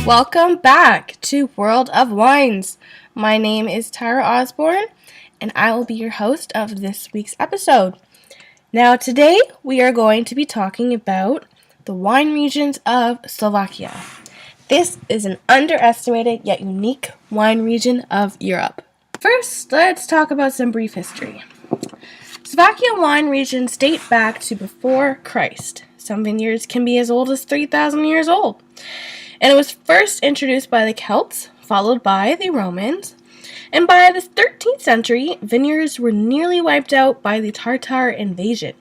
Welcome back to World of Wines. My name is Tyra Osborne, and I will be your host of this week's episode. Now, today we are going to be talking about the wine regions of Slovakia. This is an underestimated yet unique wine region of Europe. First, let's talk about some brief history. Slovakia wine regions date back to before Christ. Some vineyards can be as old as 3,000 years old. And it was first introduced by the Celts, followed by the Romans. And by the 13th century, vineyards were nearly wiped out by the Tartar invasion.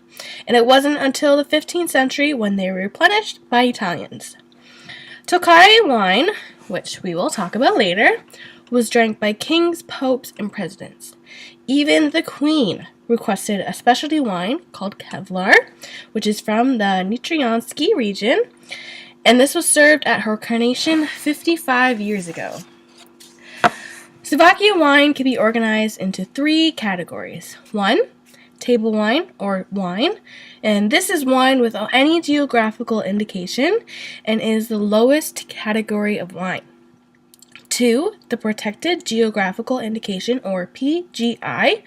And it wasn't until the 15th century when they were replenished by Italians. Tokai wine, which we will talk about later, was drank by kings, popes, and presidents. Even the Queen requested a specialty wine called Kevlar, which is from the Nitriansky region, and this was served at her coronation 55 years ago. Slovakia wine can be organized into three categories. 1, table wine or wine, and this is wine without any geographical indication and is the lowest category of wine. 2, the protected geographical indication or PGI,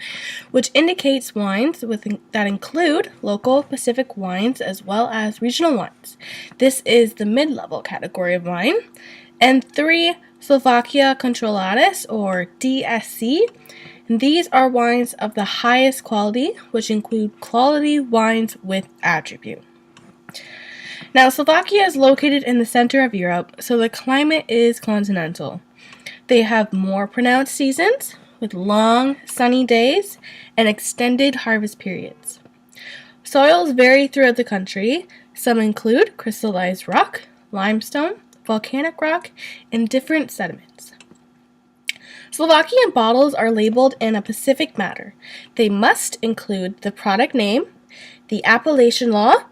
which indicates wines that include local Pacific wines as well as regional wines. This is the mid-level category of wine. And 3, Slovakia Controladas or DSC. And these are wines of the highest quality, which include quality wines with attribute. Now, Slovakia is located in the center of Europe, so the climate is continental. They have more pronounced seasons with long, sunny days and extended harvest periods. Soils vary throughout the country. Some include crystallized rock, limestone, volcanic rock, and different sediments. Slovakian bottles are labeled in a specific manner. They must include the product name, the appellation law,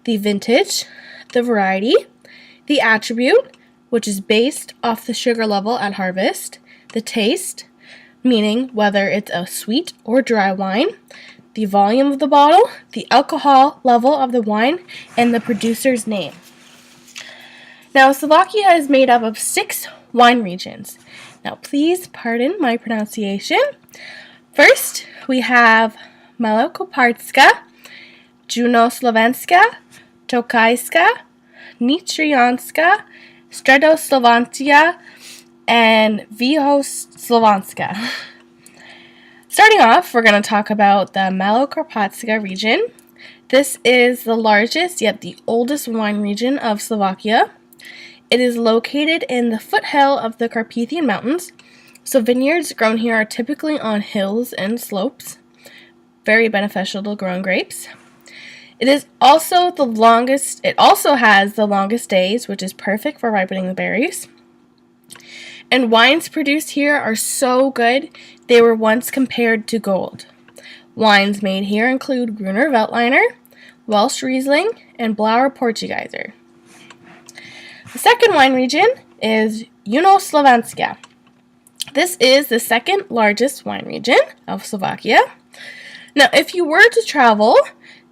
the vintage, the variety, the attribute, which is based off the sugar level at harvest, the taste, meaning whether it's a sweet or dry wine, the volume of the bottle, the alcohol level of the wine, and the producer's name. Now, Slovakia is made up of 6 wine regions. Now, please pardon my pronunciation. First, we have Malokoparska, Junoslovenska, Tokajska, Nitrianska, Stredoslovantia, and Výchoslovanska. Starting off, we're going to talk about the Malokarpatska region. This is the largest yet the oldest wine region of Slovakia. It is located in the foothill of the Carpathian Mountains, so vineyards grown here are typically on hills and slopes. Very beneficial to growing grapes. It also has the longest days, which is perfect for ripening the berries. And wines produced here are so good, they were once compared to gold. Wines made here include Gruner Veltliner, Welsh Riesling, and Blauer Portugieser. The second wine region is Junoslovenska. This is the second largest wine region of Slovakia. Now, if you were to travel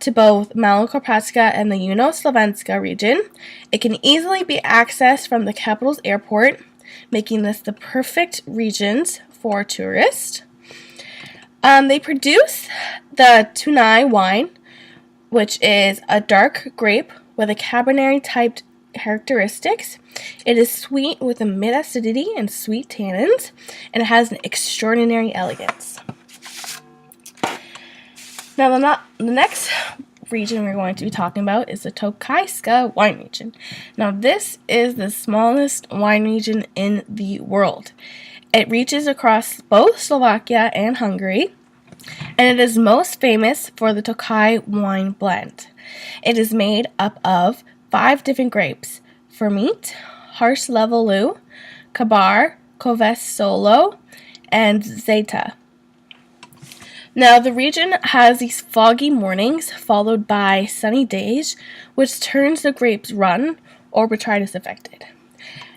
to both Malokarpatska and the Junoslovenska region, it can easily be accessed from the capital's airport, making this the perfect regions for tourists. They produce the Tunai wine, which is a dark grape with a Cabernet-type characteristics. It is sweet with a mid-acidity and sweet tannins, and it has an extraordinary elegance. Now, the next region we're going to be talking about is the Tokajska wine region. Now, this is the smallest wine region in the world. It reaches across both Slovakia and Hungary, and it is most famous for the Tokaj wine blend. It is made up of 5 different grapes: Vermeet, Harsh-Levelou, Kabar, Koves Solo, and Zeta. Now, the region has these foggy mornings followed by sunny days, which turns the grapes run or botrytis affected.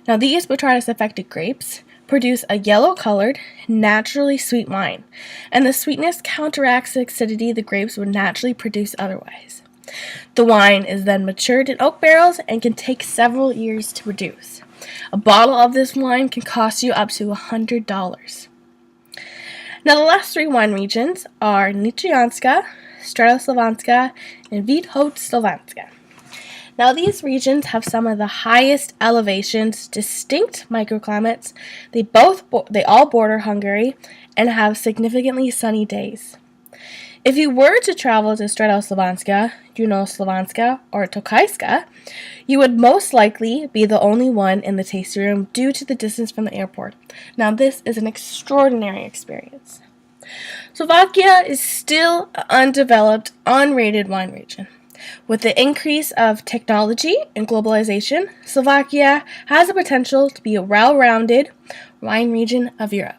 Now, these botrytis affected grapes produce a yellow-colored, naturally sweet wine, and the sweetness counteracts the acidity the grapes would naturally produce otherwise. The wine is then matured in oak barrels and can take several years to produce. A bottle of this wine can cost you up to $100. Now the last three wine regions are Nitrianska, Stratoslovanska, and Východoslovanska. Now these regions have some of the highest elevations, distinct microclimates. They all border Hungary and have significantly sunny days. If you were to travel to Stratoslovanska, Junoslovanska, or Tokajska, you would most likely be the only one in the tasting room due to the distance from the airport. Now this is an extraordinary experience. Slovakia is still an undeveloped, unrated wine region. With the increase of technology and globalization, Slovakia has the potential to be a well-rounded wine region of Europe.